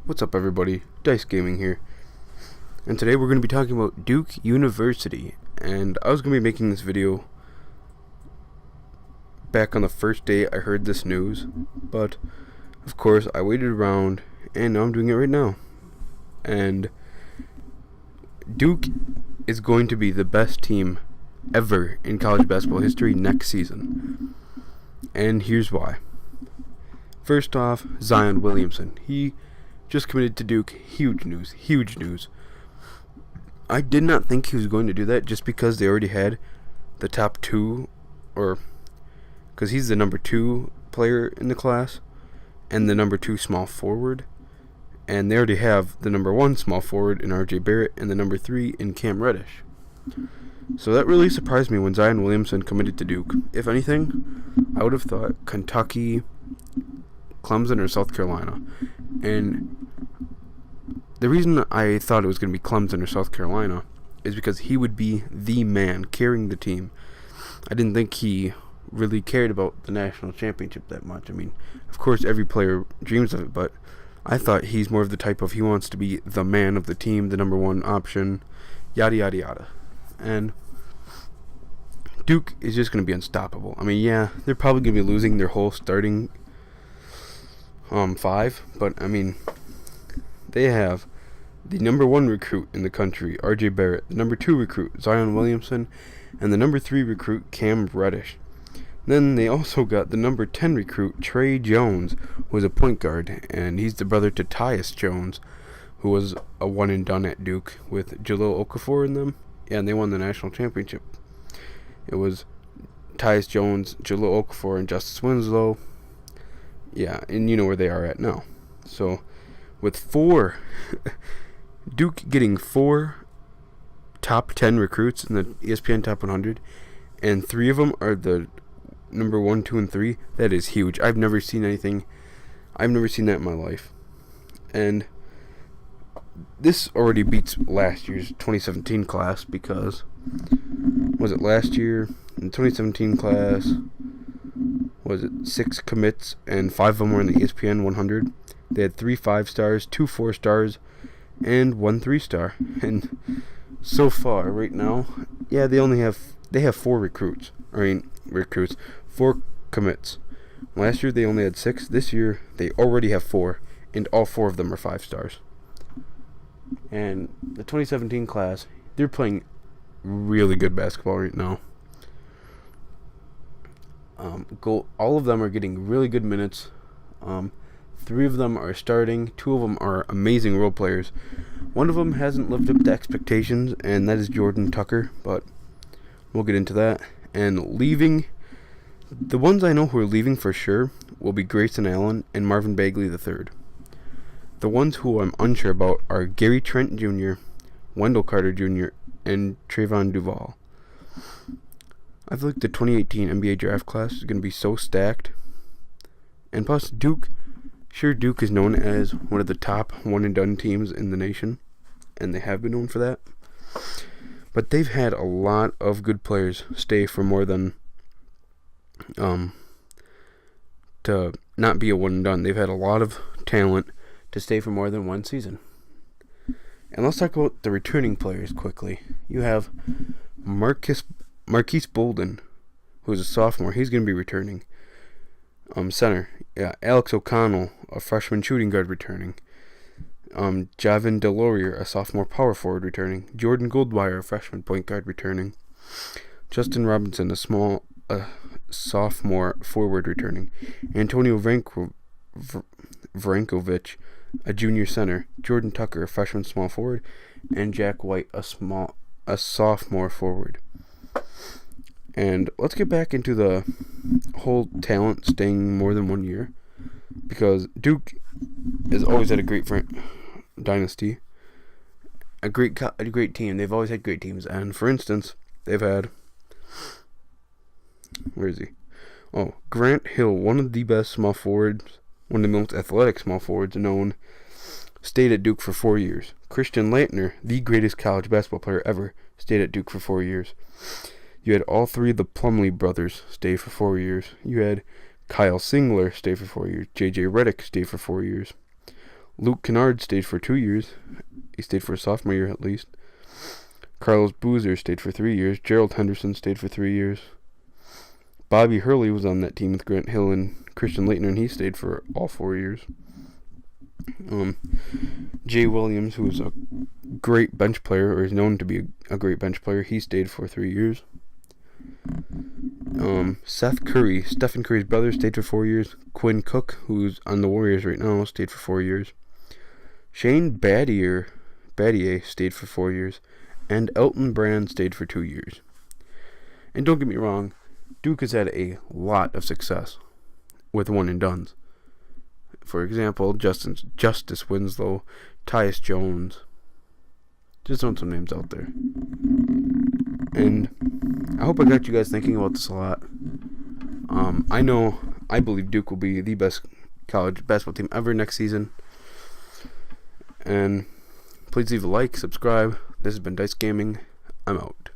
What's up, everybody? Dice Gaming here, and today we're going to be talking about Duke University. And I was going to be making this video back on the first day I heard this news, but of course I waited around, and now I'm doing it right now. And Duke is going to be the best team ever in college basketball history next season, and here's why. First off, Zion Williamson. He just committed to Duke. Huge news. I did not think he was going to do that just because they already had the top two, or because he's the number 2 player in the class and the number 2 small forward, and they already have the number 1 small forward in RJ Barrett and the number 3 in Cam Reddish. So that really surprised me when Zion Williamson committed to Duke. If anything, I would have thought Kentucky, Clemson, or South Carolina. And the reason I thought it was going to be Clemson or South Carolina is because he would be the man carrying the team. I didn't think he really cared about the national championship that much. I mean, of course every player dreams of it, but I thought he's more of the type of he wants to be the man of the team, the number 1 option, yada yada yada. And Duke is just going to be unstoppable. I mean, yeah, they're probably going to be losing their whole starting 5, but I mean, they have the number 1 recruit in the country, RJ Barrett, the number 2 recruit, Zion Williamson, and the number 3 recruit, Cam Reddish. Then they also got the number 10 recruit, Tyus Jones, who is a point guard, and he's the brother to Tyus Jones, who was a one and done at Duke with Jahlil Okafor in them. Yeah, and they won the national championship. It was Tyus Jones, Jahlil Okafor, and Justice Winslow. Yeah, and you know where they are at now. So, with 4, Duke getting 4 top 10 recruits in the ESPN Top 100, and 3 of them are the number 1, 2, and 3, that is huge. I've never seen that in my life. And this already beats last year's 2017 class, because, was it last year? In the 2017 class, was it 6 commits, and 5 of them were in the ESPN 100. They had 3 5-stars, 2 4-stars, and 1 3-star. And so far, right now, yeah, they have 4 recruits. 4 commits. Last year they only had 6. This year they already have 4, and all 4 of them are 5-stars. And the 2017 class, they're playing really good basketball right now. All of them are getting really good minutes. 3 of them are starting. 2 of them are amazing role players. One of them hasn't lived up to expectations, and that is Jordan Tucker, but we'll get into that. And leaving, the ones I know who are leaving for sure will be Grayson Allen and Marvin Bagley III. The ones who I'm unsure about are Gary Trent Jr., Wendell Carter Jr., and Trayvon Duval. I feel like the 2018 NBA draft class is going to be so stacked. And plus, Duke is known as one of the top one-and-done teams in the nation, and they have been known for that. But they've had a lot of good players stay for more than, to not be a one-and-done. They've had a lot of talent to stay for more than 1 season. And let's talk about the returning players quickly. You have Marquise Bolden, who's a sophomore. He's going to be returning. Center, yeah, Alex O'Connell, a freshman shooting guard, returning. Javin DeLaurier, a sophomore power forward, returning. Jordan Goldwire, a freshman point guard, returning. Justin Robinson, a sophomore forward, returning. Antonio Vrankovic, a junior center. Jordan Tucker, a freshman small forward, and Jack White, a sophomore forward. And let's get back into the whole talent staying more than 1 year, because Duke has always had a great dynasty, a great team. They've always had great teams, and for instance, they've had, where is he? Oh, Grant Hill, one of the best small forwards, one of the most athletic small forwards known, stayed at Duke for 4 years. Christian Laettner, the greatest college basketball player ever, stayed at Duke for 4 years. You had all 3 of the Plumlee brothers stay for 4 years. You had Kyle Singler stay for 4 years. J.J. Redick stay for 4 years. Luke Kennard stayed for 2 years. He stayed for his sophomore year at least. Carlos Boozer stayed for 3 years. Gerald Henderson stayed for 3 years. Bobby Hurley was on that team with Grant Hill and Christian Leitner, and he stayed for all 4 years. Jay Williams, who was a great bench player, or is known to be a great bench player, he stayed for 3 years. Seth Curry, Stephen Curry's brother, stayed for 4 years. Quinn Cook, who's on the Warriors right now, stayed for 4 years. Shane Battier stayed for 4 years. And Elton Brand stayed for 2 years. And don't get me wrong, Duke has had a lot of success with one and dones. For example, Justice Winslow, Tyus Jones. Just throwing some names out there. And I hope I got you guys thinking about this a lot. I believe Duke will be the best college basketball team ever next season. And please leave a like, subscribe. This has been Dice Gaming. I'm out.